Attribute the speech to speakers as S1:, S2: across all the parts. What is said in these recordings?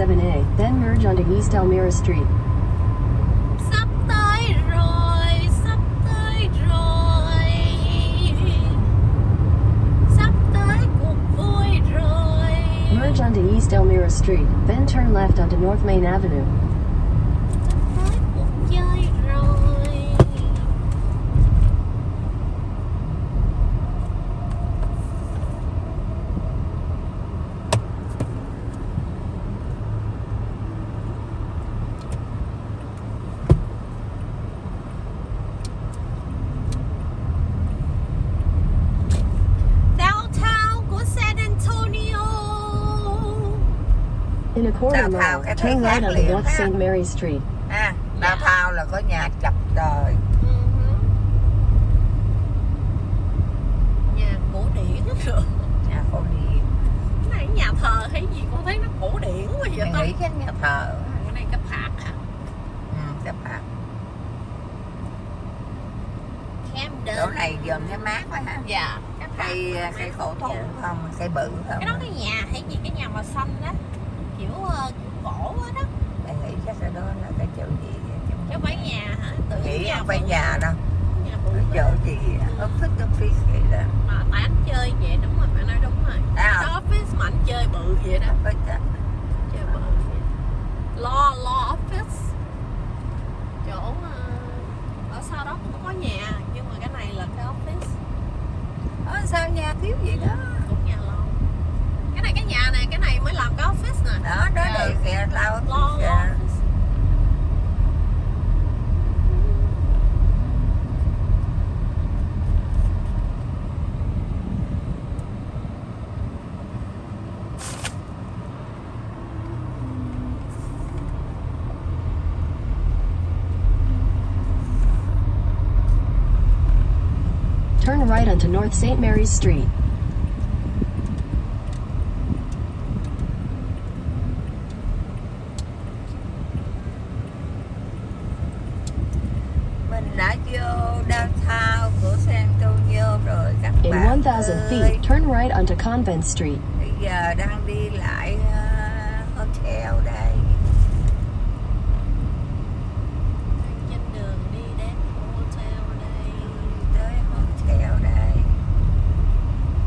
S1: 7A, then merge onto East Elmira Street.
S2: Sắp tới rồi, sắp tới rồi, sắp tới cuộc vui rồi.
S1: Merge onto East Elmira Street, then turn left onto North Main Avenue.
S2: Sắp tới cuộc chơi rồi. Downtown của San Antonio.
S1: In a quarter mile, turn right onto North St. Mary Street.
S3: Downtown là có nhà chọc trời.
S2: Nhà cổ điển rồi.
S3: Nhà cổ điển.
S2: Cái này nhà thờ hay gì con thấy nó cổ điển quá vậy
S3: Mình
S2: ta.
S3: nghĩ cái nhà thờ.
S2: Cái này cái park hả?
S3: Cái park.
S2: Camden.
S3: Chỗ này dòm cái mát quá ha.
S2: Dạ.
S3: Cây cổ thụ không, cây bự không.
S2: Cái đó cái nhà hay gì cái nhà màu xanh đó. Kiểu cổ á đó.
S3: Mình nghĩ chắc cái đó là cái chỗ gì.
S2: Chứ không phải nhà hả? Tự
S3: Nghĩ
S2: nhà
S3: không phải
S2: bự.
S3: nhà đâu.
S2: Nhà bự
S3: Cái chỗ gì office vậy đó.
S2: mà tại anh chơi vậy đúng rồi, mẹ nói đúng rồi.
S3: À.
S2: Đó office mà anh chơi bự vậy đó.
S3: Office.
S2: Chơi bự vậy. Law office. Chỗ ở sau đó cũng có nhà, nhưng mà cái này là cái office.
S3: Sao nhà thiếu gì đó.
S2: Cũng nhà law. Cái nhà này, cái này mới làm cái office nè.
S3: Đó để kìa lao
S2: Law
S3: kìa.
S2: office.
S1: Turn right onto North St. Mary's Street.
S3: Mình đã vô downtown của San Antonio rồi các
S1: In
S3: bạn
S1: 1,000
S3: ơi.
S1: feet, turn right onto Convent Street.
S3: Bây giờ đang đi lại hotel đây.
S2: Trên đường đi đến hotel đây.
S3: Tới hotel đây.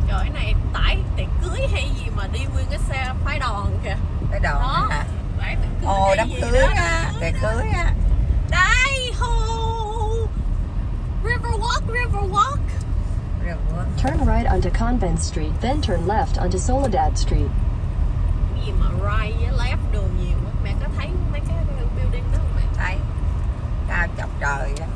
S2: Trời, cái này tải tiệc cưới hay gì mà đi nguyên cái xe phái đòn kìa.
S3: Cái đòn
S2: Đó.
S3: hả?
S2: Tải tiệc cưới
S3: Ồ,
S2: hay
S3: đám
S2: gì
S3: cưới
S2: đó.
S3: á, tiệc cưới á.
S2: Đây, ho. Riverwalk.
S3: Rồi quá.
S1: Turn right onto Convent Street, then turn left onto Soledad Street.
S2: Cái gì mà right với left đường nhiều quá. Mẹ có thấy mấy cái building đó không mẹ?
S3: Thấy cao chọc trời á.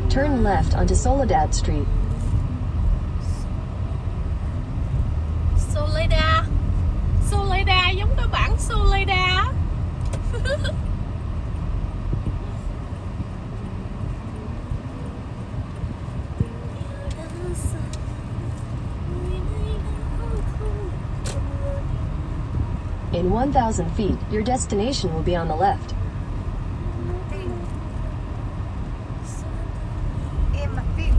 S1: Turn left onto Soledad Street.
S2: Soledad giống cái bản Soledad.
S1: In 1,000 feet, your destination will be on the left.
S3: Em mặc phim.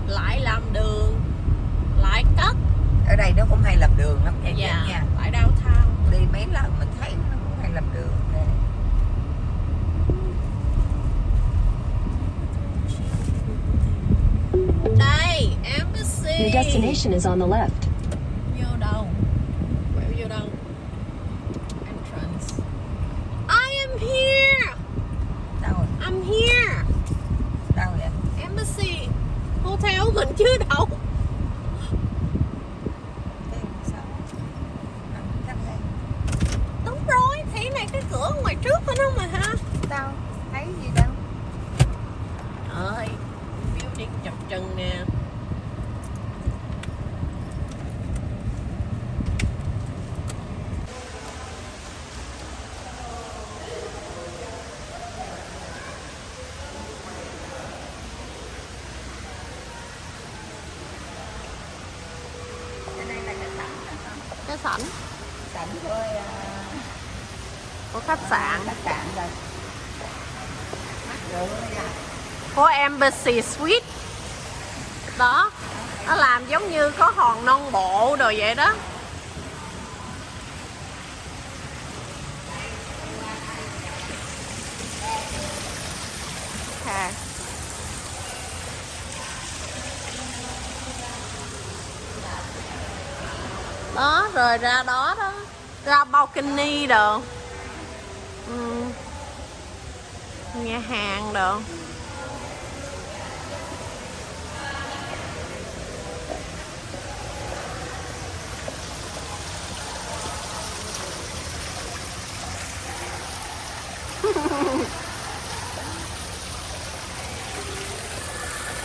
S2: Lại làm đường, lại cất.
S3: Ở đây nó cũng hay làm đường lắm nha.
S2: Dạ,
S3: Nha.
S2: lại downtown.
S3: Đi mấy lần mình thấy nó cũng hay làm đường nè.
S2: Đây, embassy.
S1: Your destination is on the left.
S2: Vô đâu? Quẹo vô đâu? Entrance. I am here.
S3: Đâu rồi?
S2: I'm here.
S3: Đâu vậy?
S2: Embassy. Hotel mình chứ đâu.
S3: Thế sao? Chắc đây.
S2: Đúng rồi, thì này cái cửa ngoài trước phải không mà ha?
S3: Đâu? Thấy gì đâu?
S2: Ơi, building chập chừng nè. cái sảnh
S3: Sảnh
S2: của khách sạn.
S3: rồi. Mắc rượu đây à.
S2: Của Embassy Suite. Đó, nó làm giống như có hòn non bộ rồi vậy đó. Okay. Đó, rồi ra đó đó, ra balcony đồ. Nhà hàng đồ.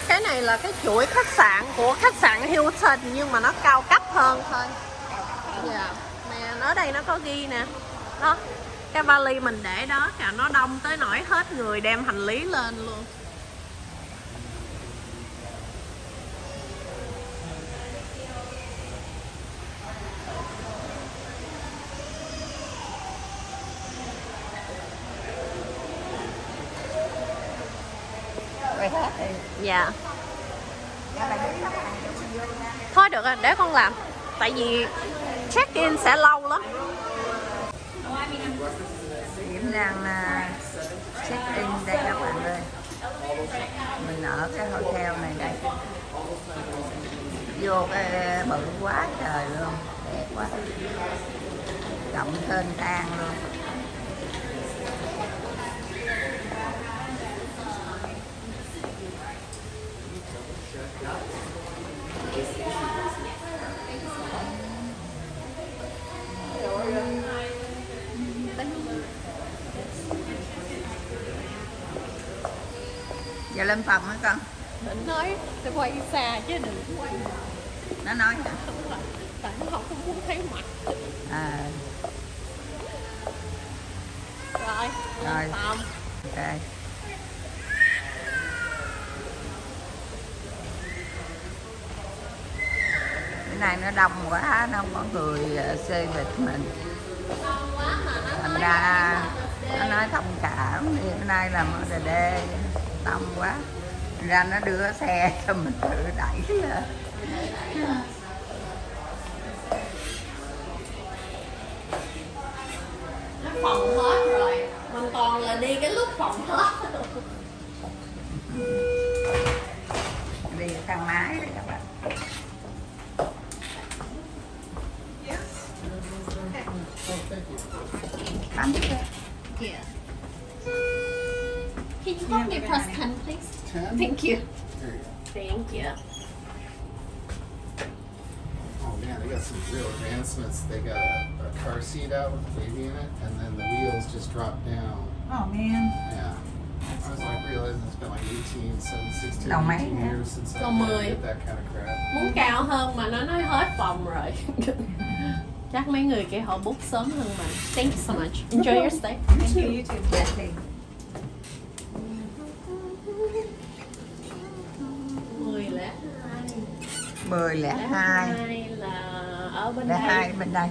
S2: Cái này là cái chuỗi khách sạn của khách sạn Hilton nhưng mà nó cao cấp hơn thôi. Dạ. Nè, ở đây nó có ghi nè. Đó, cái vali mình để đó kìa, nó đông tới nỗi hết người đem hành lý lên luôn.
S3: Quay hết đi.
S2: Dạ. Thôi được rồi, để con làm. Tại vì check-in sẽ lâu lắm.
S3: Diễm đang check-in đây các bạn ơi. Mình ở cái hotel này đây. Vô cái bự quá trời luôn, đẹp quá. Rộng thênh thang luôn. Giờ lên phòng hả con?
S2: Định nói sẽ quay xa chứ đừng quay.
S3: Nó nói hả?
S2: Tại nó không có muốn thấy mặt.
S3: À.
S2: Rồi, lên phòng.
S3: Ok. Cái này nó đông quá, nó không có người xê vịt mình. Thành ra nó nói thông cảm, thì bữa nay là MDD đông quá. Thành ra nó đưa xe cho mình tự đẩy lên.
S2: Nó phòng hết rồi. Mình còn là đi cái lúc phòng hết.
S3: Đi thang máy đấy các bạn. Bấm chưa?
S2: Yeah. Can you help me press 10, please?
S4: 10?
S2: Thank you.
S4: There you go.
S2: Thank you.
S4: Oh man, they got some real advancements. They got a car seat out with the baby in it, and then the wheels just drop down.
S3: Oh man.
S4: Yeah. I was like realizing it's been like 16
S3: Lâu mấy
S4: 18
S3: hả?
S4: years since
S2: Lâu
S4: I
S2: 10.
S4: did that kind of crap.
S2: Muốn cao hơn mà nó nói hết phòng rồi. Chắc mấy người kia họ book sớm hơn mà. Thank you so much. Enjoy your stay.
S3: Thank you. You too. Dạ thì 1002
S2: 1002 là ở bên
S3: là
S2: đây.
S3: 2 bên đây.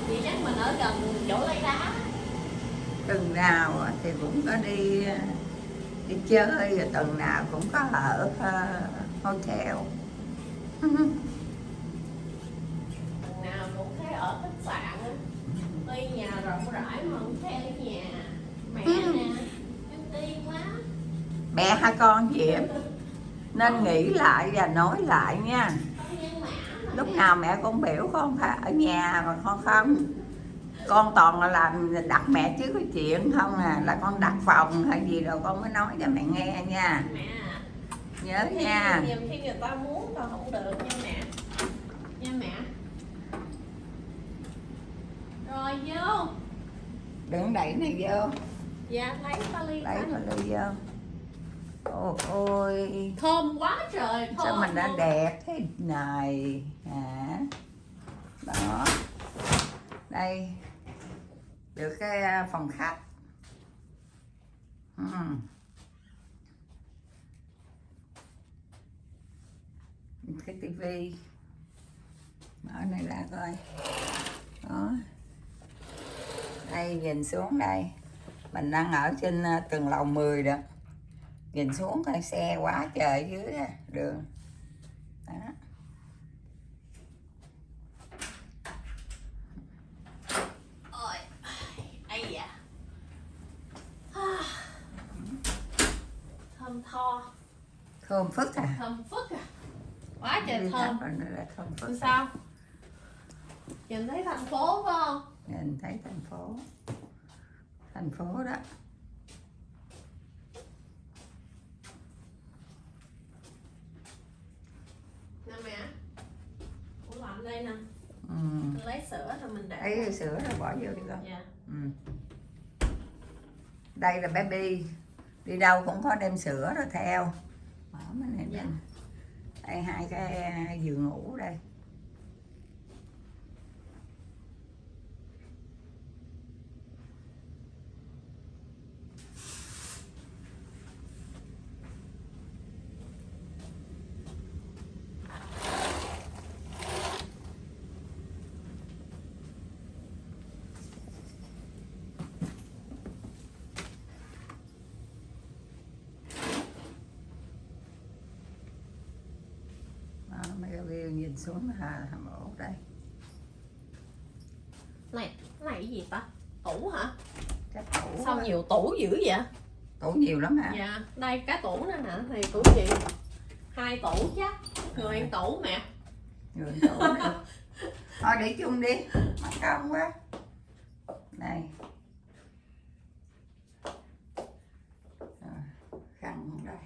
S2: Thì chắc mình ở gần chỗ lấy đá.
S3: Tuần nào thì cũng có đi chơi, rồi tuần nào cũng có ở hotel.
S2: Tuần nào cũng thấy ở khách sạn á. Tuy nhà rộng rãi mà không thấy ở nhà. Mẹ nè, em tiên quá.
S3: Mẹ hai con Diễm nên nghĩ lại và nói lại nha. Lúc nào mẹ cũng biểu con phải ở nhà mà con không. Con toàn là làm đặt mẹ chứ có chuyện không à, là con đặt phòng hay gì rồi con mới nói cho mẹ nghe nha.
S2: Mẹ à.
S3: Nhớ nha.
S2: Nhiều khi người ta muốn mà không được nha mẹ. Nha mẹ. Rồi vô.
S3: Đừng đẩy này vô.
S2: Dạ lấy vali.
S3: Lấy vali vô. Ôi
S2: Thơm quá trời. Thơm
S3: sao mình đã
S2: luôn.
S3: đẹp thế này hả? Đó. Đây được cái phòng khách. cái tivi. Mở này ra coi. Đó. Đây nhìn xuống đây. Mình đang ở trên tầng lầu 10 đó. Nhìn xuống coi xe quá trời dưới đó, đường. Đó.
S2: Ôi, ai dạ. Thơm tho.
S3: Thơm phức à?
S2: Thơm phức à. Quá trời
S3: Đi
S2: thơm.
S3: thăm rồi là thơm phức.
S2: Sao? Nhìn thấy thành phố phải không?
S3: Nhìn thấy thành phố. Thành phố đó.
S2: Nè mẹ. Ủa lạnh đây nè.
S3: Ừ.
S2: Lấy sữa rồi mình để.
S3: Lấy sữa rồi bỏ vô đi con.
S2: Dạ.
S3: Ừ. Đây là baby. Đi đâu cũng có đem sữa rồi theo. Mở cái này
S2: Dạ.
S3: lên. Đây hai cái giường ngủ đây. Mấy cái view nhìn xuống là hầm ổ đây.
S2: Này, cái này cái gì ta? Tủ hả?
S3: Cái tủ.
S2: Sao nhiều tủ dữ vậy?
S3: Tủ nhiều lắm hả?
S2: Dạ, đây cái tủ nữa hả? Thì tủ gì? 2 tủ chắc. Người ăn tủ mẹ.
S3: Người tủ này. Thôi để chung đi. Mất công quá. Đây. Khăn đây.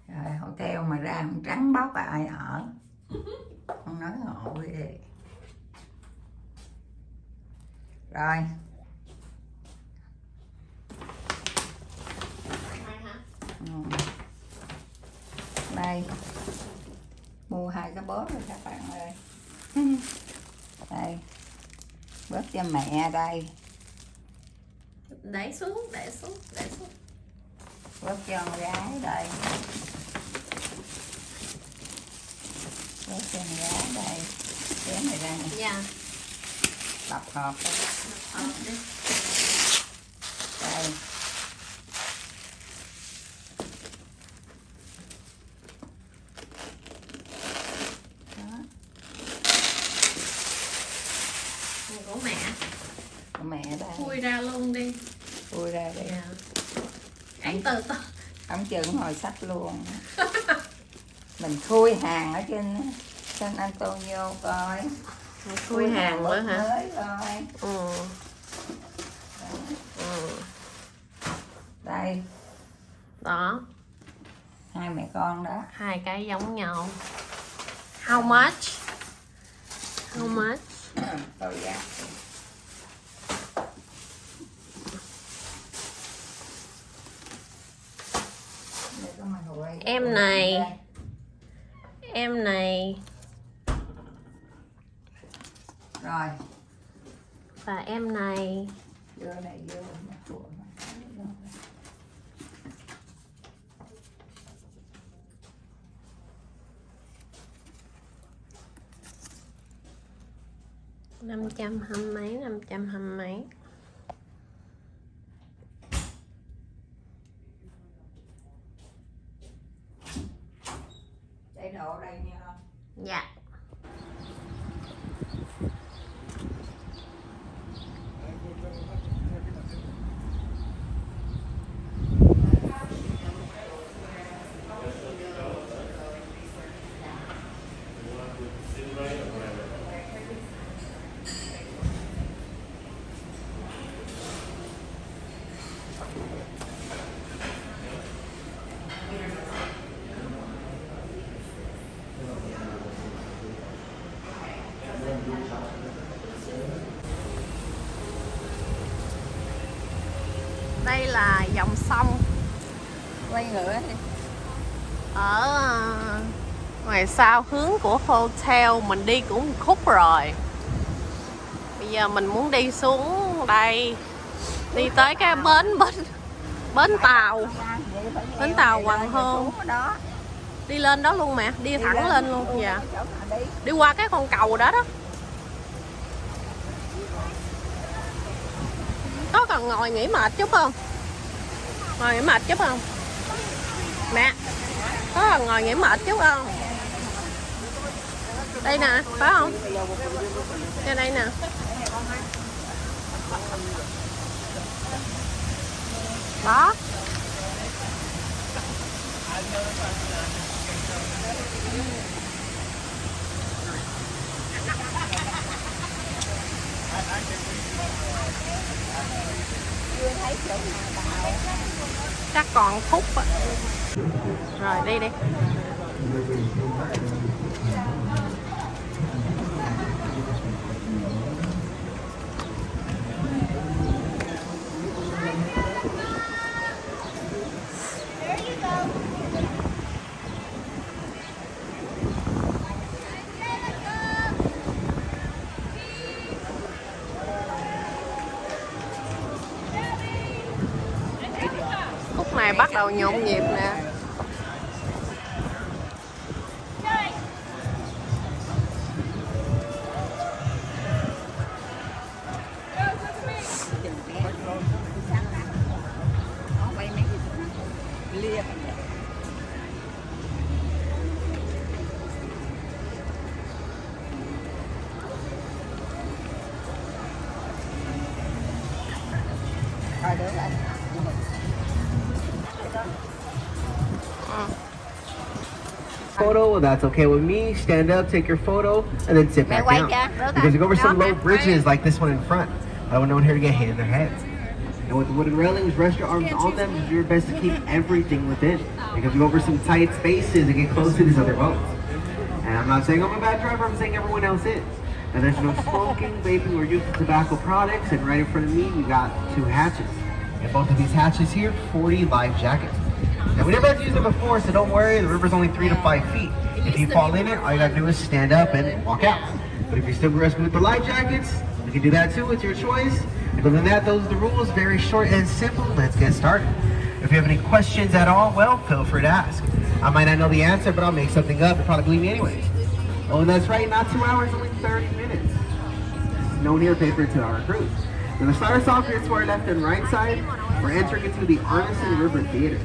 S3: Rồi hotel mà ra không trắng bóc ai ở. Không nói ngộ ghê. Rồi. Đây. Mua 2 cái bóp rồi các bạn ơi. Đây. Bóp cho mẹ đây.
S2: Để xuống, để xuống, để xuống.
S3: Bóp cho con gái đây. Bóp cho con gái đây. Kéo này ra nè.
S2: Dạ.
S3: Tập hợp đây.
S2: Đi.
S3: Đây.
S2: Này của mẹ.
S3: Của mẹ đây.
S2: Khui ra luôn đi.
S3: Khui ra đi.
S2: Dạ. Ăn từ từ.
S3: Ống chừng ngồi sách luôn. Mình khui hàng ở trên San Antonio coi.
S2: Khui hàng nữa hả?
S3: Mới coi.
S2: Ừ. Ừ.
S3: Đây.
S2: Đó.
S3: Hai mẹ con đó.
S2: 2 cái giống nhau. How much? How much?
S3: Tôi giá.
S2: Em này. Em này.
S3: Rồi.
S2: Và em này.
S3: Vô này vô.
S2: Năm trăm hai mấy, 520 mấy.
S3: Để độ đây nha con.
S2: Dạ. Đây là dòng sông.
S3: Quay ngựa đi.
S2: Ở ngoài sau hướng của hotel mình đi cũng một khúc rồi. Giờ mình muốn đi xuống đây, đi tới cái bến tàu Hoàng Hôn. Đi lên đó luôn mẹ, đi thẳng lên luôn. Dạ. Đi qua cái con cầu đó đó. Có cần ngồi nghỉ mệt chút không? Ngồi nghỉ mệt chút không? Mẹ, có cần ngồi nghỉ mệt chút không? Đây nè, phải không? Ra đây nè. Đó. Chắc còn phút á. Rồi đi đi. Khúc này bắt đầu nhộn nhịp nè.
S5: Photo, well, that's okay with me. Stand up, take your photo, and then sit back down. Because you go over some low bridges like this one in front, I don't want no one here to get hit in their heads. And with the wooden railings, rest your arms on them. Do your best to keep everything within. Because you go over some tight spaces and get close to these other boats. And I'm not saying I'm a bad driver, I'm saying everyone else is. And there's no smoking, vaping, or use of tobacco products. And right in front of me, we got 2 hatches. And both of these hatches here, 40 life jackets. Now, we never had to use it before, so don't worry. The river's only 3 to 5 feet. If you fall in it, all you gotta do is stand up and walk out. But if you're still grasping with the life jackets, you can do that too. It's your choice. And other than that, those are the rules. Very short and simple. Let's get started. If you have any questions at all, well, feel free to ask. I might not know the answer, but I'll make something up. You'll probably believe me anyways. Oh, and that's right. Not 2 hours, only 30 minutes. No near pay for a 2-hour cruise. Now, to start us off here to our left and right side, we're entering into the Arneson River Theater.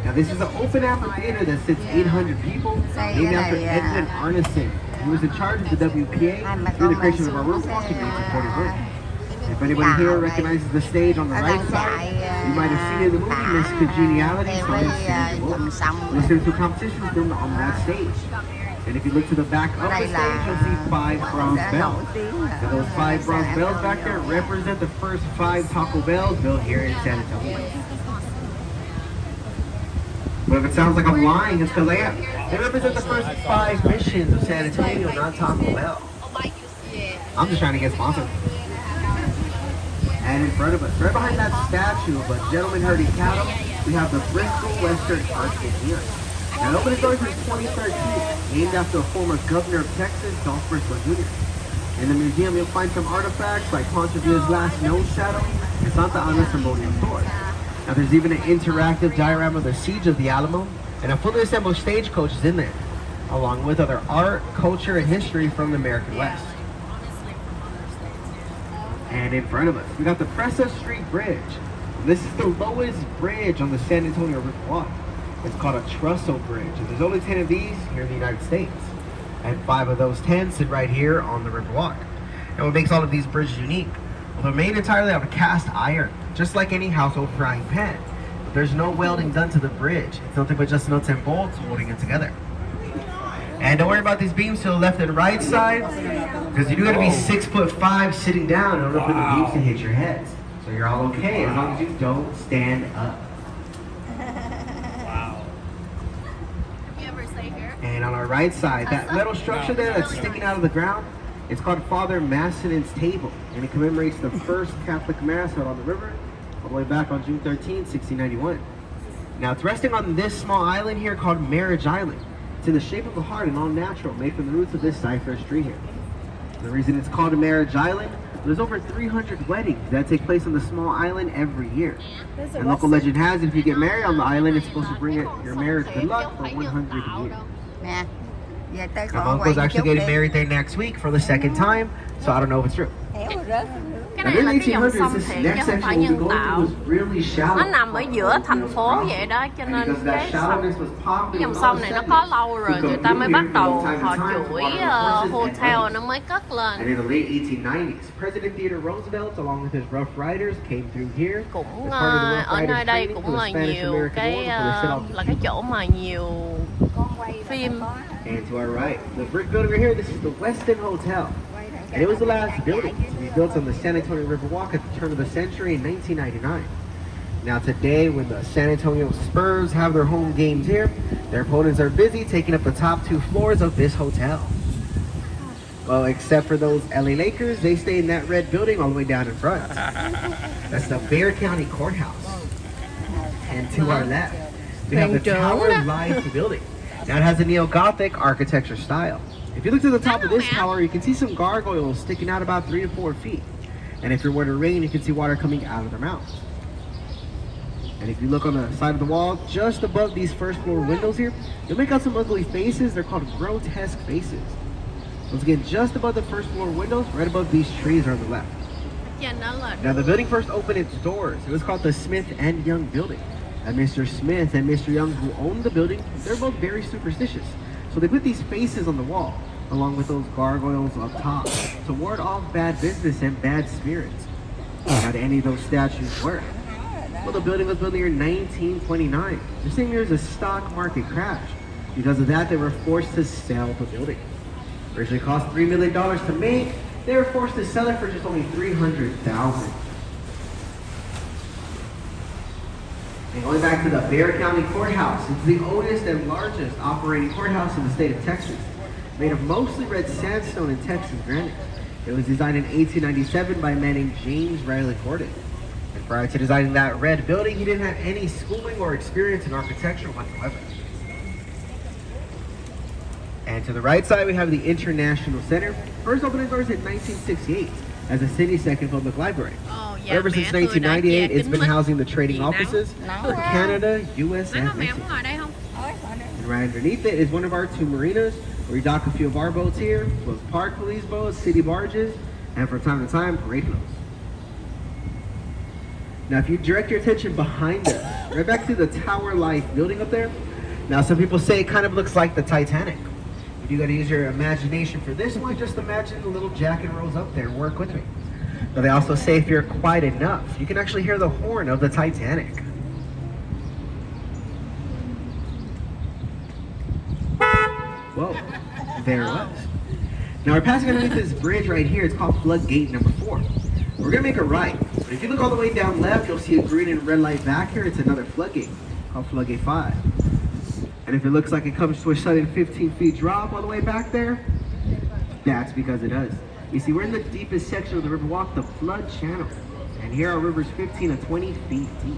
S5: Now, this is an open amphitheater that sits 800 people, named after Edmund Arneson. He was in charge of the WPA through the creation of our riverwalk in 1941. If anybody here recognizes the stage on the right side, you might have seen it in the movie Miss Congeniality, listening to competitions filmed on that stage. And if you look to the back of the stage, you'll see 5 bronze bells. And those 5 bronze bells back there represent the first 5 Taco Bells built here in San Antonio. But if it sounds like I'm lying, it's because I am. They represent the first 5 missions of San Antonio, not Taco Bell. I'm just trying to get sponsored. And in front of us, right behind that statue of a gentleman herding cattle, we have the Bristol Western Arts Museum. Now, it opened its doors in 2013, named after a former governor of Texas, Dolph Bristol Jr. In the museum, you'll find some artifacts like Ponce Villa's last known shadow and Santa Anna's ceremonial sword. Now, there's even an interactive diorama of the siege of the Alamo, and a fully assembled stagecoach is in there, along with other art, culture, and history from the American West. And in front of us, we got the Presa Street Bridge. This is the lowest bridge on the San Antonio River Walk. It's called a trestle bridge, and there's only 10 of these here in the United States. And 5 of those 10 sit right here on the River Walk. And what makes all of these bridges unique? Well, they're made entirely out of cast iron, just like any household frying pan. But there's no welding done to the bridge. It's nothing but just nuts and bolts holding it together. And don't worry about these beams to the left and right side, because you do gotta be 6'5" sitting down in order for the beams to hit your heads. So you're all okay as long as you don't stand up.
S2: Wow. You ever stay here?
S5: And on our right side, that metal structure there that's sticking out of the ground, it's called Father Massinen's Table, and it commemorates the first Catholic Mass held on the river, all the way back on June 13, 1691. Now, it's resting on this small island here called Marriage Island. It's in the shape of a heart and all natural, made from the roots of this cypress tree here. The reason it's called a marriage island, there's over 300 weddings that take place on the small island every year. And local legend has it, if you get married on the island, it's supposed to bring your marriage good luck for 100 years.
S3: Nè, về tới
S5: My
S3: con quay
S5: uncle's actually
S3: chút
S5: getting
S3: đi.
S5: married there next week for the second time, so I don't know if it's true.
S3: Héo rồi rớt.
S2: Cái
S5: Now,
S2: này
S5: in
S2: là
S5: the
S2: cái dòng
S5: 1800s,
S2: sông
S5: this
S2: thiệt chứ
S5: next
S2: không phải
S5: section we'll be
S2: nhân
S5: going
S2: tạo.
S5: through was really shallow.
S2: Nó nằm ở giữa thành phố vậy đó, cho nên
S5: Because that
S2: cái
S5: shallowness was popular
S2: cái dòng
S5: with
S2: sông
S5: all
S2: này
S5: the
S2: nó có
S5: settlers
S2: lâu rồi,
S5: who
S2: người
S5: come
S2: ta
S5: through
S2: mới
S5: here
S2: bắt
S5: from
S2: đầu
S5: time to
S2: họ
S5: time
S2: chuỗi
S5: for horses and
S2: hotel
S5: buggies.
S2: nó mới cất lên.
S5: And in the late 1890s, President Theodore Roosevelt, along with his Rough Riders, came through here.
S2: Cũng
S5: as part of the Rough
S2: ở
S5: Riders
S2: nơi đây
S5: training
S2: cũng
S5: for the
S2: là nhiều
S5: Spanish-American
S2: cái
S5: War before they set off
S2: là
S5: to
S2: cái
S5: Cuba.
S2: chỗ mà nhiều
S3: Con quay là
S2: phim.
S3: có.
S5: And to our right, the brick building right here, this is the Westin Hotel. And it was the last building to be built on the San Antonio River Walk at the turn of the century in 1999. Now today, when the San Antonio Spurs have their home games here, their opponents are busy taking up the top 2 floors of this hotel. Well, except for those LA Lakers, they stay in that red building all the way down in front. That's the Bexar County Courthouse. And to our left, we have the Tower Life building. Now it has a neo-Gothic architecture style. If you look to the top of this tower, you can see some gargoyles sticking out about 3 to 4 feet. And if it were to rain, you can see water coming out of their mouths. And if you look on the side of the wall, just above these first floor windows here, you'll make out some ugly faces. They're called grotesque faces. Once again, just above the first floor windows, right above these trees are on the left.
S2: Trên đó là
S5: Now the building first opened its doors. It was called the Smith and Young Building. And Mr. Smith and Mr. Young, who owned the building, they're both very superstitious. So they put these faces on the wall, along with those gargoyles up top, to ward off bad business and bad spirits. How did any of those statues work? Well, the building was built here in 1929, the same year as the stock market crash. Because of that, they were forced to sell the building. Originally cost $3 million to make, they were forced to sell it for just only $300,000. And going back to the Bexar County Courthouse, it's the oldest and largest operating courthouse in the state of Texas. Made of mostly red sandstone and Texas granite. It was designed in 1897 by a man named James Riley Gordon. And prior to designing that red building, he didn't have any schooling or experience in architecture whatsoever. And to the right side, we have the International Center. First opened its doors in 1968 as the city's second public library.
S2: dạ,
S5: Ever since 1998, it's been housing the trading offices for Canada, US,
S2: Mấy
S5: and
S2: con mẹ
S5: Mexico.
S2: muốn ngồi đây không?
S5: And right underneath it is one of our 2 marinas, where we dock a few of our boats here, plus park police boats, city barges, and from time to time, parade boats. Now, if you direct your attention behind us, right back to the Tower Life building up there, now some people say it kind of looks like the Titanic. If you got to use your imagination for this one, just imagine the little Jack and Rose up there. Work with me. But they also say if you're quiet enough, you can actually hear the horn of the Titanic. Whoa, there it was. Now we're passing underneath this bridge right here. It's called floodgate number 4. We're gonna make a right, but if you look all the way down left, you'll see a green and red light back here. It's another floodgate called floodgate 5. And if it looks like it comes to a sudden 15 feet drop all the way back there, that's because it does. You see, we're in the deepest section of the river walk, the flood channel. And here our river's 15 to 20 feet deep.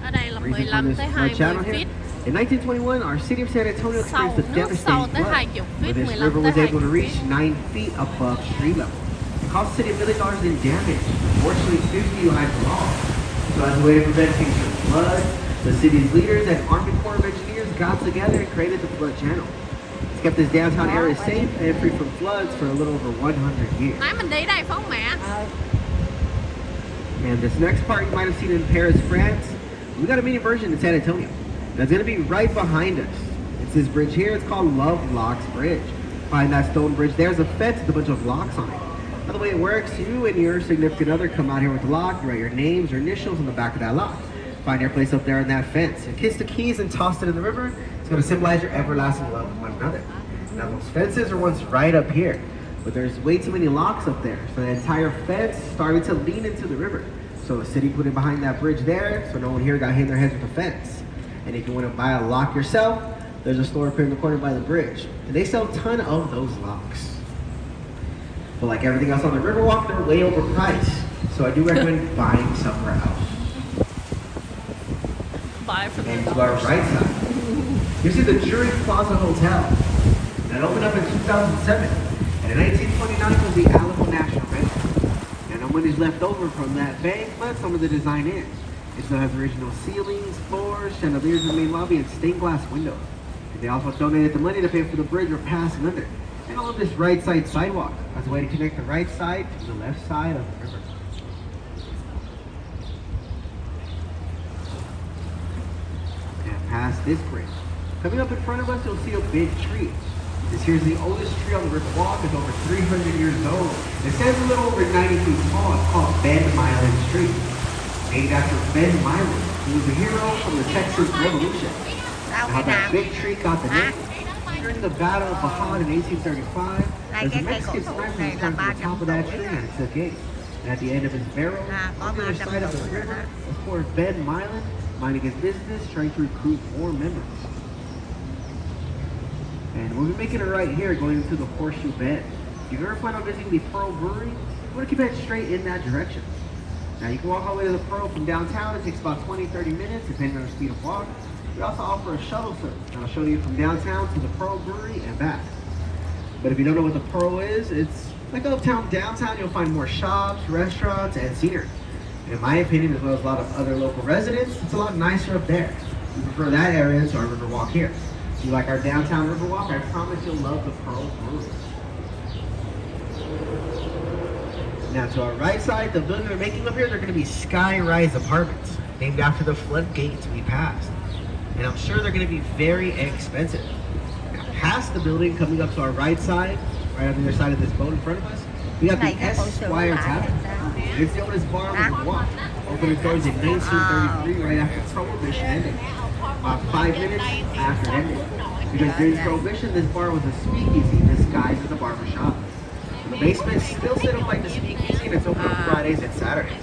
S2: Ở đây là
S5: Reason for
S2: 15
S5: this
S2: tới
S5: flood
S2: 20
S5: channel here.
S2: feet.
S5: In 1921, our city of San Antonio experienced a
S2: Nước
S5: devastating
S2: sâu tới
S5: flood,
S2: 20
S5: where
S2: feet,
S5: this
S2: 15
S5: river
S2: tới
S5: was able to
S2: 20
S5: reach
S2: feet.
S5: 9 feet above street level. It cost the city $1 million in damage. Fortunately, 50 lives were lost. So as a way to prevent future floods, the city's leaders and Army Corps of Engineers got together and created the flood channel. It's kept this downtown area safe and free from floods for a little over 100 years.
S2: Nãy mình đi đây phải không mẹ?
S5: And this next part you might have seen in Paris, France. We got a mini version in San Antonio. That's gonna be right behind us. It's this bridge here, it's called Love Locks Bridge. Behind that stone bridge, there's a fence with a bunch of locks on it. Now the way it works, you and your significant other come out here with the lock, you write your names or initials on the back of that lock. Find your place up there on that fence. You kiss the keys and toss it in the river. It's gonna symbolize your everlasting love with one another. Now those fences are once right up here, but there's way too many locks up there. So the entire fence started to lean into the river. So the city put it behind that bridge there, so no one here got hit in their heads with the fence. And if you want to buy a lock yourself, there's a store up here in the corner by the bridge. And they sell a ton of those locks. But like everything else on the Riverwalk, they're way overpriced. So I do recommend buying somewhere else.
S2: Buy from
S5: And to our right side, you see the Chuyen Plaza Hotel. That opened up in 2007. And in 1929 was the Alamo National Bank. And no money's left over from that bank, but some of the design is. It still has original ceilings, floors, chandeliers in the main lobby, and stained glass windows. And they also donated the money to pay for the bridge we're passing under. And all of this right side sidewalk as a way to connect the right side to the left side of the river. And past this bridge. Coming up in front of us, you'll see a big tree. This here's the oldest tree on the river walk. It's over 300 years old. It stands a little over 90 feet tall. It's called Ben Milan Tree. Named after Ben Milan, who was a hero from the Texas Revolution. And how that big tree got the name. During the Battle of Bajan in 1835, there's a Mexican sniper who climbed to the top of that tree and took aim. And at the end of his barrel, on the other side of the river, was poor Ben Milan, minding his business, trying to recruit more members. And we'll be making it right here, going into the Horseshoe Bend. If you ever plan on visiting the Pearl Brewery, you want to keep heading straight in that direction. Now you can walk all the way to the Pearl from downtown. It takes about 20-30 minutes, depending on the speed of walk. We also offer a shuttle service that'll show you from downtown to the Pearl Brewery and back. But if you don't know what the Pearl is, it's like uptown, downtown. You'll find more shops, restaurants, and scenery. In my opinion, as well as a lot of other local residents, it's a lot nicer up there. We prefer that area to our river walk here. If you like our downtown river walk, I promise you'll love the Pearl Brewery. Now to our right side, the building they're making up here, they're going to be sky-rise apartments, named after the floodgates we passed. And I'm sure they're going to be very expensive. Now past the building, coming up to our right side, right on the other side of this boat in front of us, we got the Esquire Tavern. It's the oldest bar on the walk. Opened its doors in 1933, right after Prohibition ended. About 5 minutes after it ended. Because during Prohibition, this bar was a speakeasy disguised as a barber shop. The basement still set up like the speakeasy, and it's open on Fridays and Saturdays.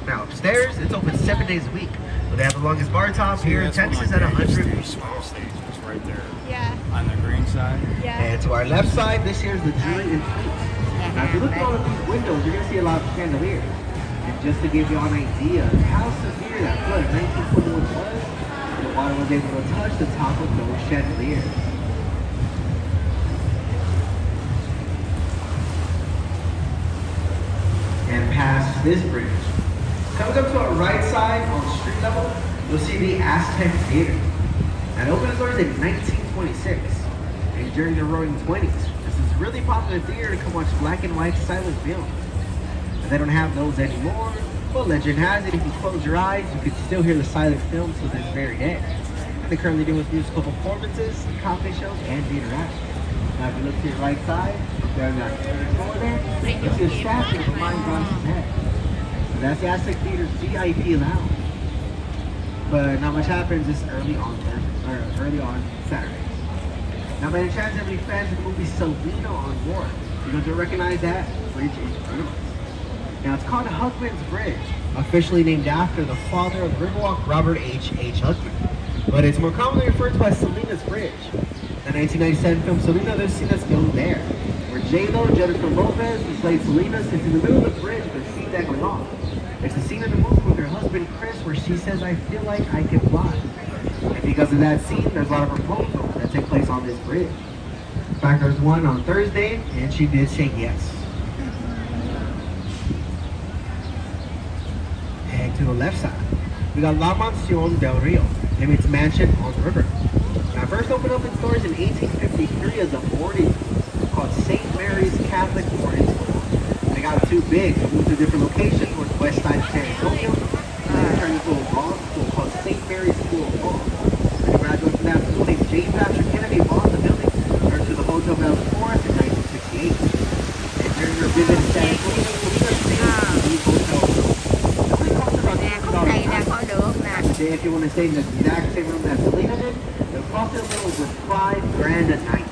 S5: Now upstairs, it's open 7 days a week. But they have the longest bar top here in Texas at 100 feet.
S6: Small stage, it's right there.
S2: Yeah.
S6: On the green side.
S2: Yeah.
S5: And to our left side, this here's the jewelry and suites. Now if you look at all of these windows, you're gonna see a lot of chandeliers. And just to give you all an idea of how severe that flood in 1921 was, the water was able to touch the top of those chandeliers. And past this bridge. Coming up to our right side on street level, you'll see the Aztec Theater. That opened its doors in 1926. And during the roaring 20s, this is a really popular theater to come watch black and white silent films. And they don't have those anymore, but legend has it if you close your eyes, you can still hear the silent films to this very day. And they currently deal with musical performances, comedy shows, and theater acts. Now if you look to your right side, there on that third floor there, you see a statue of Mine Bronx's head. So that's the Aztec Theater's VIP lounge. But not much happens this early on Saturday. Now by any chance, have any fans of the movie Selena on board? You're going to recognize that bridge in front of us. Now it's called Hugman's Bridge, officially named after the father of Riverwalk, Robert H. Hugman. But it's more commonly referred to as Selena's Bridge. The 1997 film Selena, there's a scene that's filmed there, where J-Lo, Jennifer Lopez, who played Selena, sits in the middle of the bridge with her feet dangling off. It's a scene in the movie with her husband Chris where she says, "I feel like I can fly." And because of that scene, there's a lot of proposals that take place on this bridge. In fact, there's one on Thursday, and she did say yes. And to the left side, we got La Mansión del Rio, and its mansion on the river. Now, first opened up its doors in 1853 as a boarding school called St. Mary's Catholic Boarding School. They got too big to move to different locations towards the west side of San Antonio. They turned into a law school called St. Mary's School of Law. And a graduate from that school named James Patrick Kennedy bought the building, turned to the Hotel Bell Forest in 1968. And during her visit to San Antonio, Selena stayed in the hotel room. It only cost about $200. If you want to stay in the exact same room that Selena did, it cost a little over $5,000 a night.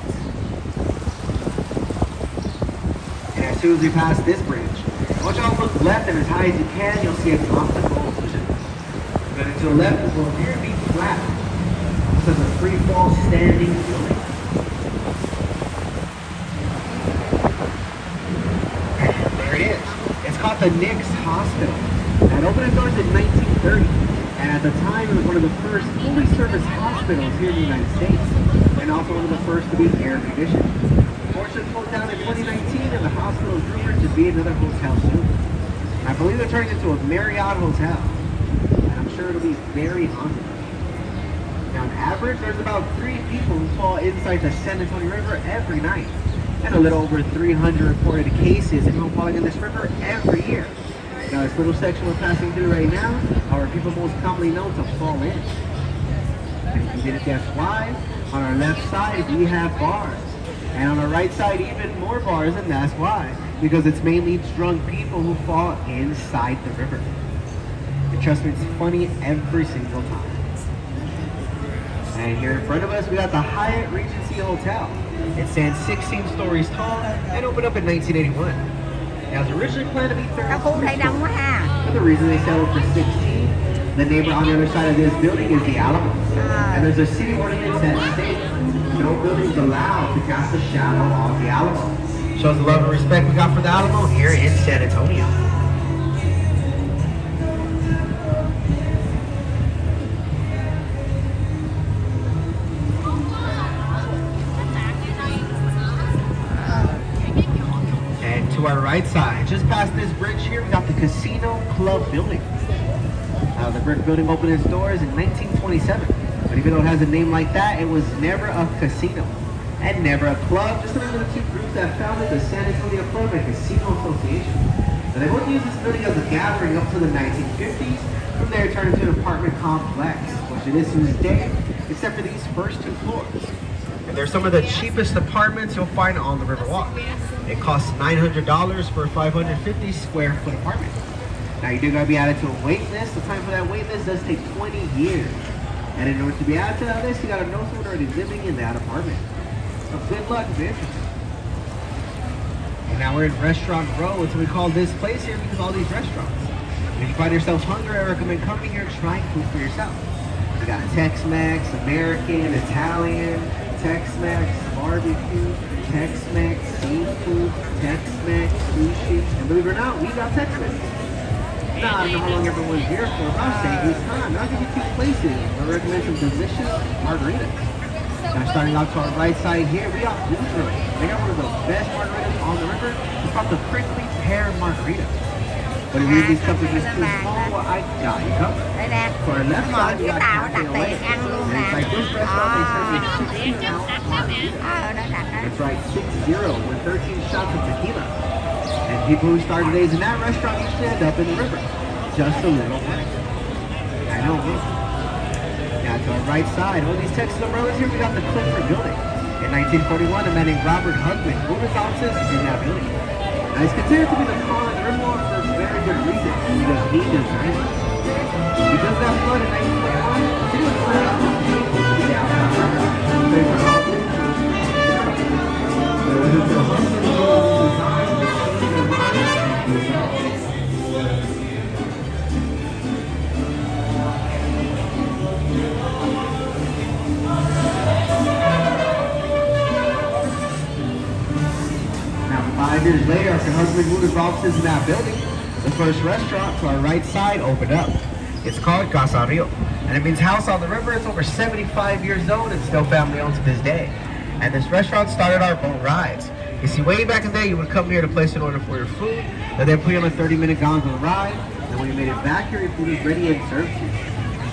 S5: And as soon as we pass this bridge, I want y'all to look left and as high as you can, you'll see an optical illusion. Then to the left will appear to be flat. This is a free fall standing building. There it is. It's called the Nix Hospital. Now, it opened its doors in 1930. And at the time, it was one of the first fully serviced hospitals here in the United States, and also one of the first to be air conditioned. Unfortunately, officially closed down in 2019, and the hospital is rumored to be another hotel soon. I believe they're turning it into a Marriott hotel, and I'm sure it'll be very haunted. Now, on average, there's about 3 people who fall inside the San Antonio River every night, and a little over 300 reported cases of people falling in this river every year. Now, this little section we're passing through right now are people most commonly known to fall in. And if you didn't guess why, on our left side we have bars, and on our right side even more bars, and that's why. Because it's mainly drunk people who fall inside the river. And trust me, it's funny every single time. And here in front of us, we got the Hyatt Regency Hotel. It stands 16 stories tall and opened up in 1981. It was originally planned to be 32 stories. But the reason they settled for 16, the neighbor on the other side of this building is the Alamo. And there's a city ordinance that states no buildings allowed to cast a shadow on the Alamo. Shows the love and respect we got for the Alamo here in San Antonio. And to our right side, just past this bridge here, we got the Casino Club building. The brick building opened its doors in 1927. But even though it has a name like that, it was never a casino. And never a club, just another two groups that founded the San Antonio Club and Casino Association. And they both used this building as a gathering up to the 1950s. From there, it turned into an apartment complex, which it is to this day, except for these first 2 floors. And they're some of the cheapest apartments you'll find on the Riverwalk. It costs $900 for a 550 square foot apartment. Now, you do gotta be added to a wait list. The time for that wait list does take 20 years. And in order to be added to that list, you gotta know someone already living in that apartment. So good luck if you're interested. And now we're in Restaurant Row, and so we call this place here because of all these restaurants. And if you find yourself hungry, I recommend coming here and trying food for yourself. We got Tex-Mex, American, Italian, Tex-Mex, barbecue, Tex-Mex, seafood, Tex-Mex, sushi, and believe it or not, we got Tex-Mex. Now, I don't know how long everyone's here for, but I'll save you time. I'll give you 2 places. I recommend some delicious margaritas. Now, starting out to our right side here, we got Blue Drill. They got one of the best margaritas on the river. It's called the Prickly Pear Margarita. But if any of these cups are just too small, well, I got you covered. For our left side, we got Cafe Olé. And it's like this restaurant, they serve you 16-ounce margarita. That's right, 6-0 with 13 shots of tequila. And people who start days in that restaurant usually end up in the river. Just a little bit. I know, huh? Now to our right side, all these Texas umbrellas here, we got the Clifford building. In 1941, a man named Robert Hugman moved his offices in that building. Now he's considered to be the Collins Riverwalk for a very good reason, because he designed it. Because of that flood in 1941, the city was planning on paying for the downtown river. They were all in. There was a design. Now, 5 years later, after husband moved his offices in that building, the first restaurant to our right side opened up. It's called Casa Rio, and it means house on the river. It's over 75 years old and still family owned to this day. And this restaurant started our boat rides. You see, way back in the day, you would come here to place an order for your food, and then put you on a 30-minute gondola ride, and when you made it back here, your food was ready and served to you.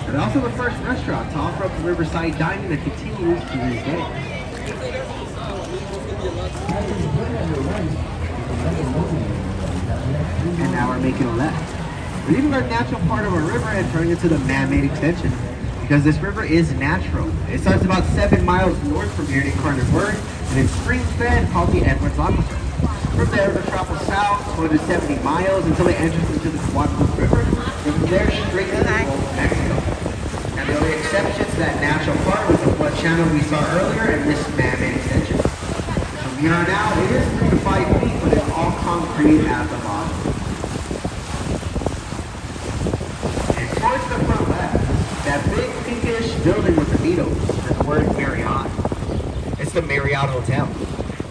S5: And also the first restaurant to offer up the riverside dining that continues to this day. And now we're making a left. We're leaving our natural part of our river and turning into the man-made extension. Because this river is natural. It starts about 7 miles north from here in Carter Word, and it's spring-fed called the Edwards Aquifer. From there, it'll travel south 270 miles until it enters into the Guadalupe River, and from there straight to the Gulf of Mexico. And the only exception to that natural part was the flood channel we saw earlier and this man-made extension. From here on out, it is 3 to 5 feet, but it's all concrete at the bottom. And towards the front left, that big pinkish building with the needles and the word Marriott. It's the Marriott Hotel.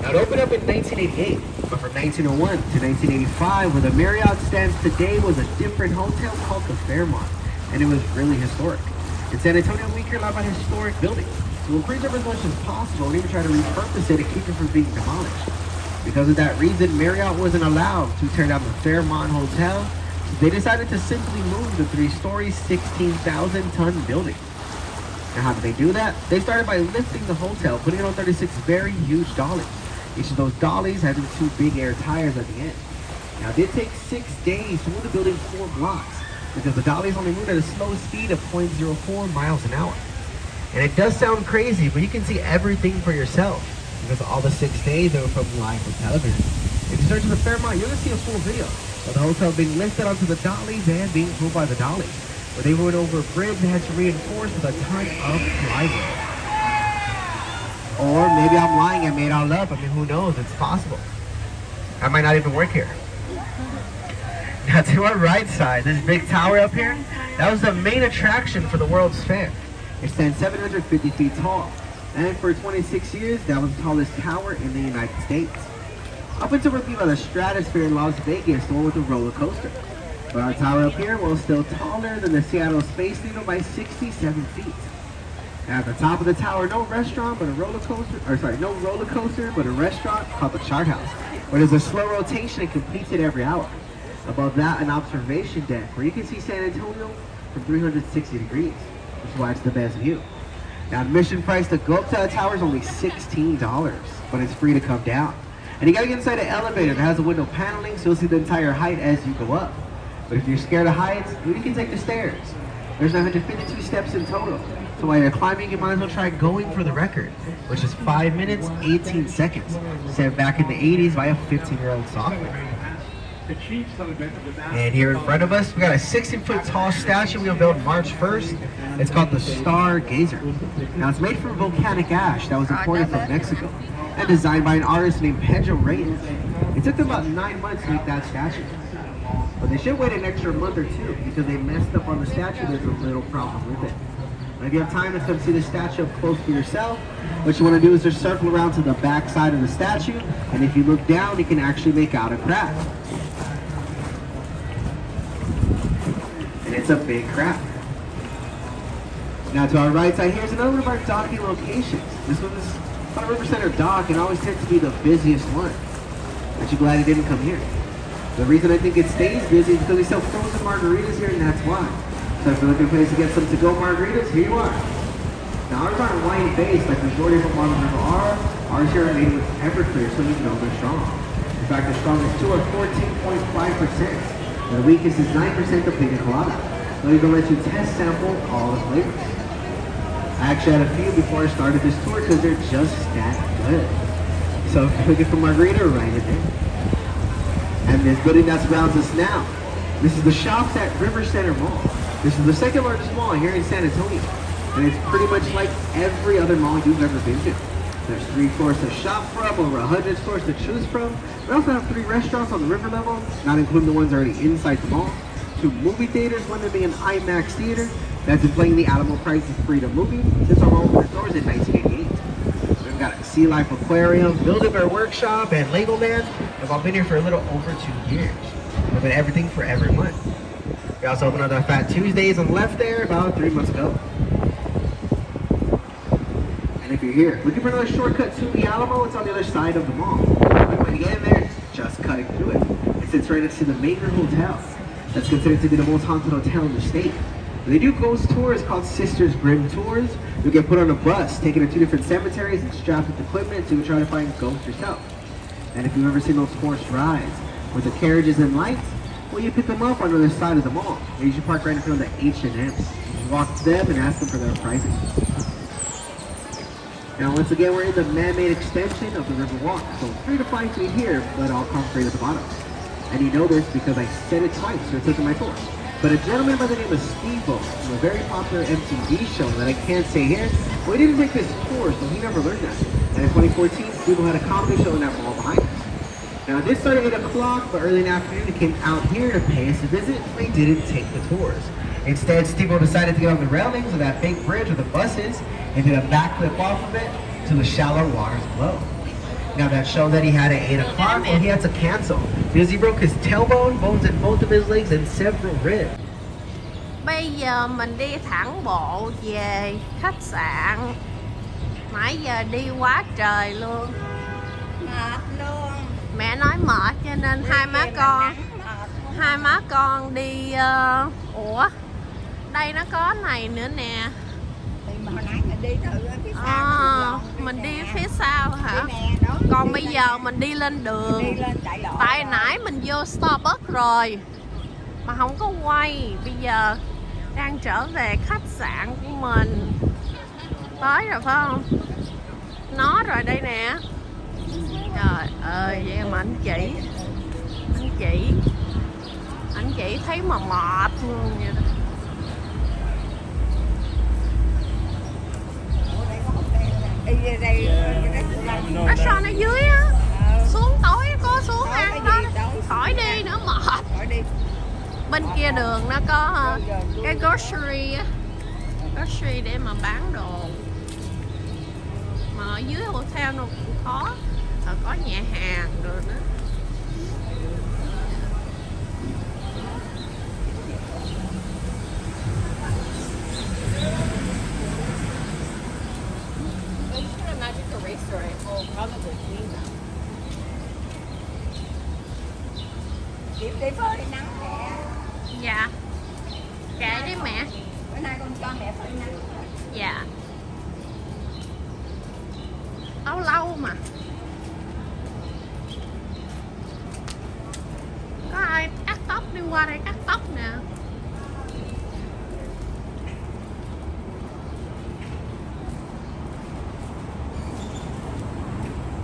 S5: Now it opened up in 1988, but from 1901 to 1985, where the Marriott stands today, was a different hotel called the Fairmont, and it was really historic. In San Antonio, we care a lot about historic buildings, so we'll preserve as much as possible and even try to repurpose it to keep it from being demolished. Because of that reason, Marriott wasn't allowed to tear down the Fairmont Hotel. So they decided to simply move the 3-story, 16,000-ton building. Now, how did they do that? They started by lifting the hotel, putting it on 36 very huge dollies. Each of those dollies having 2 big air tires at the end. Now, it did take 6 days to move the building 4 blocks because the dollies only moved at a slow speed of 0.04 miles an hour. And it does sound crazy, but you can see everything for yourself because of all the 6 days they were filming live for television. If you search for the Fairmont, you're going to see a full video of the hotel being lifted onto the dollies and being pulled by the dollies. Where they went over a bridge that had to reinforce with a ton of plywood. Or maybe I'm lying and made all up. I mean, who knows? It's possible. I might not even work here. Now, to our right side, this big tower up here, that was the main attraction for the World's Fair. It stands 750 feet tall. And for 26 years, that was the tallest tower in the United States. Up until reviewed by the Stratosphere in Las Vegas, the one with the roller coaster. But our tower up here was still taller than the Seattle Space Needle by 67 feet. At the top of the tower, no restaurant but a roller coaster, no roller coaster but a restaurant called the Chart House, where there's a slow rotation and completes it every hour. Above that, an observation deck where you can see San Antonio from 360 degrees, which is why it's the best view. Now, admission price to go up to the tower is only $16, but it's free to come down. And you gotta get inside an elevator that has a window paneling so you'll see the entire height as you go up. But if you're scared of heights, you can take the stairs. There's 952 steps in total. So while you're climbing, you might as well try going for the record, which is 5 minutes, 18 seconds, set back in the 80s by a 15-year-old sophomore. And here in front of us, we got a 60-foot tall statue we'll build March 1st. It's called the Stargazer. Now, it's made from volcanic ash that was imported from Mexico and designed by an artist named Pedro Reyes. It took them about 9 months to make that statue. But they should wait an extra month or 2 because they messed up on the statue. There's a little problem with it. But if you have time to come see the statue up close for yourself, what you want to do is just circle around to the back side of the statue, and if you look down, you can actually make out a crack. And it's a big crack. Now to our right side, here's another one of our docking locations. This one is on a River Center dock and always tends to be the busiest one. Aren't you glad he didn't come here? The reason I think it stays busy is because they sell frozen margaritas here, and that's why. So if you're looking for a place to get some to-go margaritas, here you are. Now ours aren't wine-based like the majority of them on the river are. Ours here are made with Everclear, so you know they're strong. In fact, the strongest 2 are 14.5%. And the weakest is 9% of pina colada. They'll even let you test sample all the flavors. I actually had a few before I started this tour because they're just that good. So if you're looking for margarita, write it in. And this building that surrounds us now, this is the Shops at River Center Mall. This is the second largest mall here in San Antonio. And it's pretty much like every other mall you've ever been to. There's 3 floors to shop from, over 100 stores to choose from. We also have 3 restaurants on the river level, not including the ones already inside the mall. 2 movie theaters, one being an IMAX theater that's been playing the Alamo Price is Freedom movie since our mall opened its doors in 1988. We've got a Sea Life Aquarium, Build-A-Bear Workshop, and Lego Land. We've all been here for a little over 2 years. We've been everything for every month. We also opened up our Fat Tuesdays on the left there about 3 months ago. And if you're here looking for another shortcut to the Alamo, it's on the other side of the mall. When you get in there, just cutting through it. It sits right next to the Maker Hotel. That's considered to be the most haunted hotel in the state. They do ghost tours called Sisters Grimm Tours. You'll get put on a bus, taken to 2 different cemeteries and strapped with equipment so you can try to find ghosts yourself. And if you've ever seen those horse rides with the carriages and lights, well, you pick them up on the other side of the mall. They usually park right in front of the H&M. You walk to them and ask them for their pricing. Now, once again, we're in the man-made extension of the River Walk, so 3 to 5 feet here, but all concrete at the bottom. And you know this because I said it twice, so it's taking my tour. But a gentleman by the name of Steve-O, from a very popular MTV show that I can't say here, well, he didn't take this tour, so he never learned that. And in 2014, Steve-O had a comedy show in that mall behind us. Now, this started at 8 o'clock, but early in the afternoon, he came out here to pay us a visit, but he didn't take the tours. Instead, Steve-O decided to get on the railings of that big bridge with the buses and did a backflip off of it to the shallow waters below. Now, that show that he had at 8 o'clock, well, he had to cancel because he broke his tailbone, bones in both of his legs, and several ribs.
S2: Bây giờ mình đi thẳng bộ về khách sạn. Nãy giờ đi quá trời luôn. Mệt luôn. nói mệt cho nên hai má con đi ủa đây nó có này nữa nè.
S3: Thì mà hồi nãy mình đi từ phía sau
S2: mình đi phía sau hả? Còn bây giờ mình đi lên đường.
S3: đi lên đại lộ.
S2: Tại nãy mình vô Starbucks rồi mà không có quay. Bây giờ đang trở về khách sạn của mình. Tới rồi phải không? Nó rồi đây nè. Trời ơi vậy mà anh chị thấy mà mệt luôn vậy đó. Restaurant ở dưới á. Xuống tối có xuống ăn đó. Khỏi đi nữa mệt. Bên kia đường nó có cái grocery á. Grocery để mà bán đồ. Mà ở dưới hotel nó cũng có. Rồi có nhà hàng rồi đó.
S3: Chị đi phơi nắng nè.
S2: Dạ. Kệ đi mẹ.
S3: Bữa nay con cho mẹ phơi nắng.
S2: Dạ. Lâu mà. Có ai cắt tóc đi qua đây cắt tóc nè.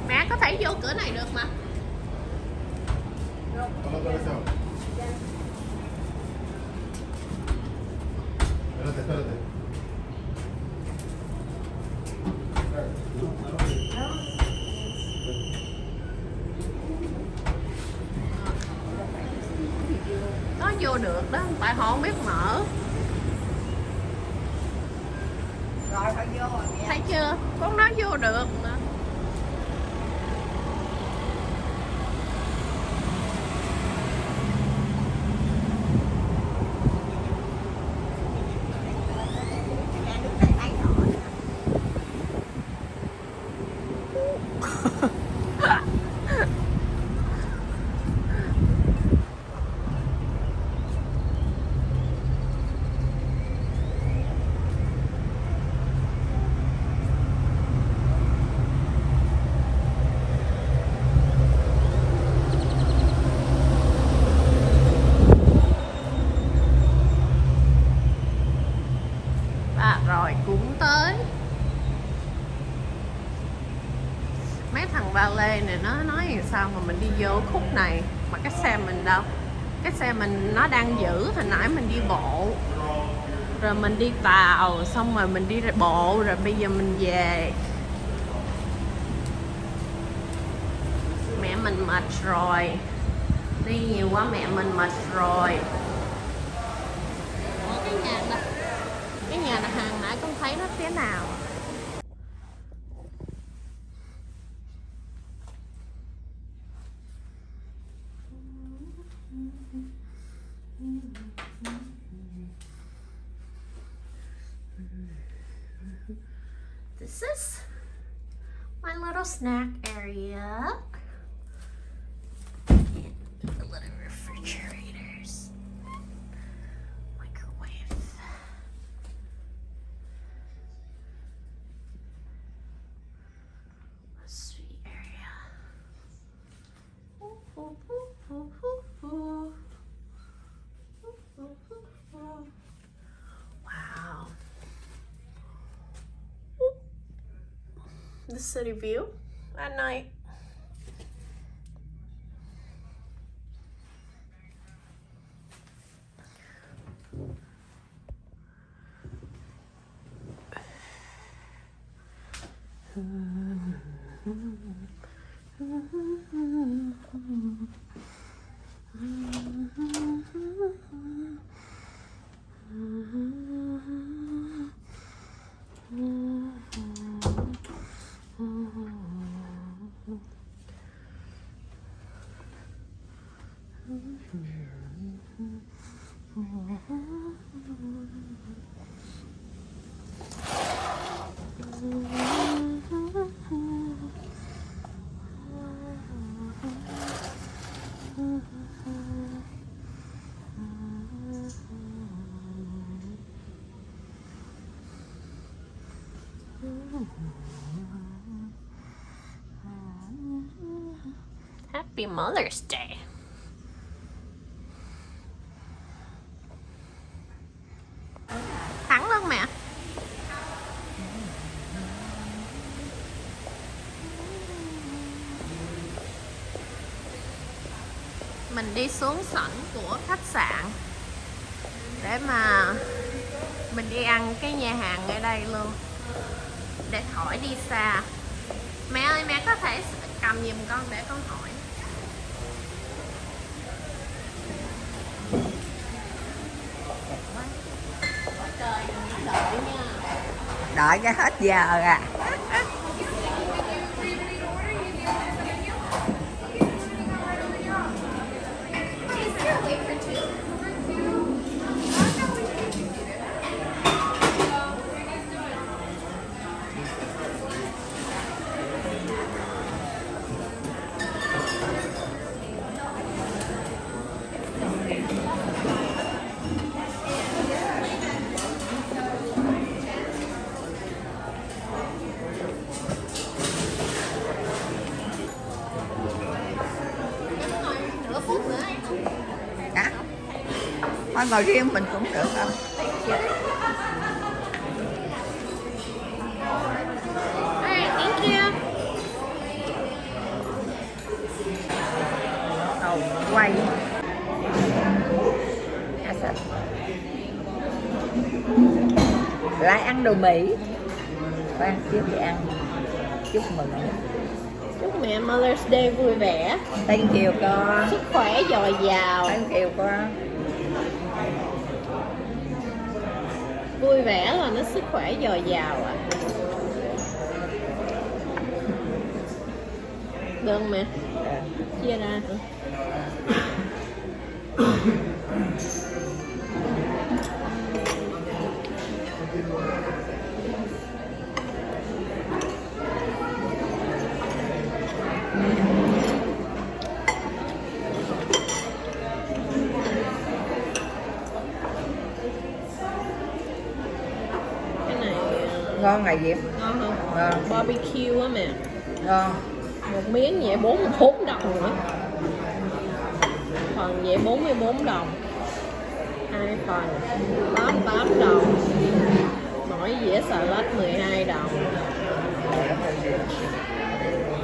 S2: Mẹ có thể vô cửa này được mà.
S4: Espérate.
S2: Nó vô được đó, tại họ không biết mở.
S3: Rồi phải vô rồi nè.
S2: Thấy chưa? Con nói vô được mà. Rồi cũng tới. Mấy thằng ba lê này nó nói làm sao mà mình đi vô khúc này mà cái xe mình đâu. Cái xe mình nó đang giữ. Hồi nãy mình đi bộ rồi mình đi tàu, xong rồi mình đi bộ, rồi bây giờ mình về. Mẹ mình mệt rồi. Đi nhiều quá mẹ mình mệt rồi. Cái nhà là hàng nãy con thấy nó thế nào. This is my little snack area. And the little refrigerators. Microwave. A sweet area. Wow. The city view at night. Happy Mother's Day. Thắng luôn mẹ. Mình đi xuống sảnh của khách sạn để mà mình đi ăn cái nhà hàng ở đây luôn, để hỏi đi xa. Mẹ ơi, mẹ có thể cầm giùm con để con hỏi. Trời, đợi nha.
S3: Đợi cái hết giờ à.
S2: Nửa phút nữa em.
S3: Hả? Thôi ngồi riêng mình cũng được không?
S2: Alright, thank you.
S3: Đầu quay. À, sao? Lại ăn đồ Mỹ. Phải ăn trước thì ăn. Chúc mừng.
S2: Chúc mẹ Mother's Day vui vẻ,
S3: Thank you con.
S2: sức khỏe dồi dào.
S3: Thank you con.
S2: Vui vẻ là nó sức khỏe dồi dào à. Được không mẹ? Chia ra hả? Cái này
S3: Ngon ngày Diệp.
S2: ngon không?
S3: Ngon.
S2: Barbecue á mẹ.
S3: Ngon.
S2: Một miếng vậy 44 đồng nữa. Phần vậy 44 đồng. Hai phần 88 đồng. Mỗi dĩa salad 12 đồng.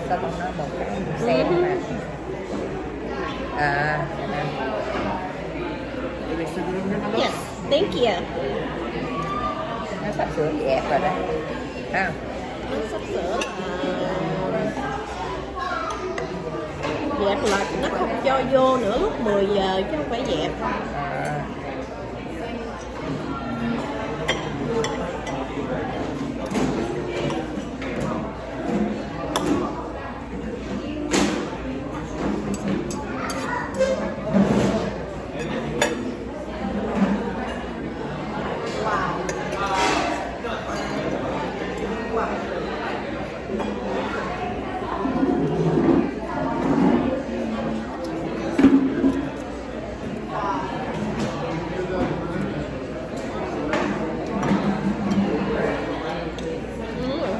S3: Sao con nói một cái xem mà. À.
S2: Yes, thank you.
S3: Nó sắp sửa dẹp rồi đấy. À.
S2: Nó sắp sửa là dẹp là nó không cho vô nữa lúc 10 giờ chứ không phải dẹp.
S3: À.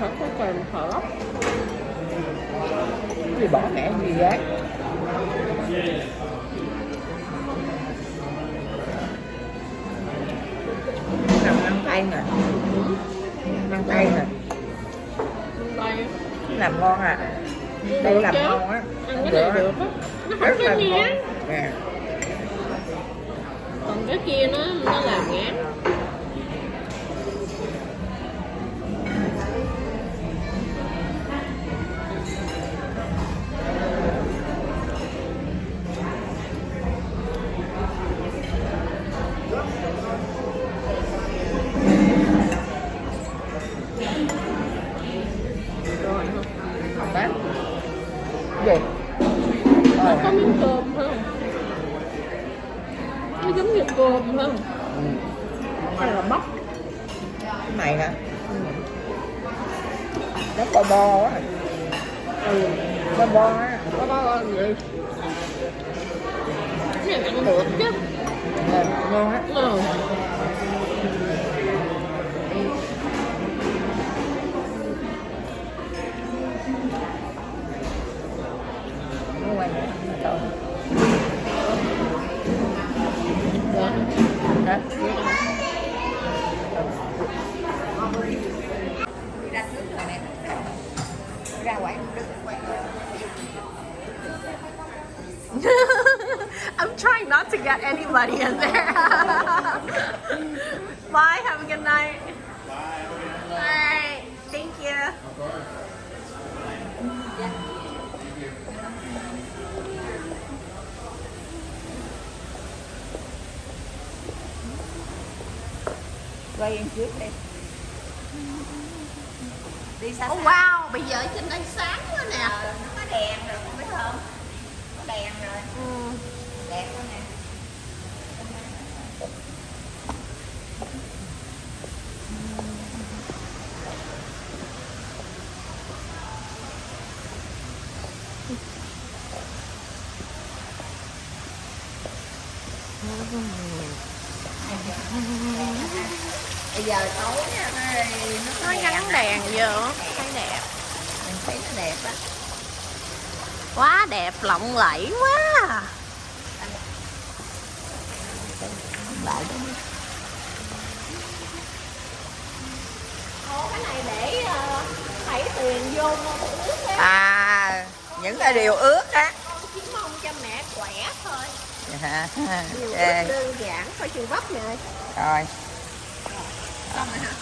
S2: Không có cần phở lóc.
S3: Thì bỏ mẹ gì gác. Nằm ăn tay nè. Ăn tay nè.
S2: Đây,
S3: Làm ngon à. Đây làm
S2: chứ.
S3: ngon á.
S2: Ăn cái này được á. Nó không có ngán.
S3: Nè.
S2: Còn cái kia nó làm ngán. Rồi không?
S3: Đó. Gì?
S2: Nó có miếng cơm phải không? Nó giống như cơm phải không?
S3: Ừ.
S2: Hay là bắp?
S3: Cái này hả? Nó bo bo á.
S2: Ừ,
S3: Bo bo á.
S2: có gì? Cái này ăn được chứ.
S3: Ngon á.
S2: Ừ.
S3: Ngon quá.
S2: not to get anybody in there. Bye, have a good night. Bye. Thank you.
S3: Quay em trước đi. Đi xa
S2: Oh
S3: xa.
S2: wow, bây giờ trên đây sáng quá nè.
S3: Nó có đèn rồi, không biết không? Có đèn rồi. Đẹp quá nè. Bây giờ tối á,
S2: Nó gắn đèn vô, thấy đẹp.
S3: mình thấy nó đẹp á.
S2: Quá đẹp, lộng lẫy quá.
S3: Lại
S2: Ồ, cái này để thảy tiền vô uống á.
S3: à, những cái điều ướt á.
S2: Con chỉ mong cho mẹ khỏe thôi.
S3: Dạ.
S2: Điều
S3: Ok.
S2: đơn giản thôi, chừng bắp nè.
S3: Rồi.
S2: Xong rồi hả?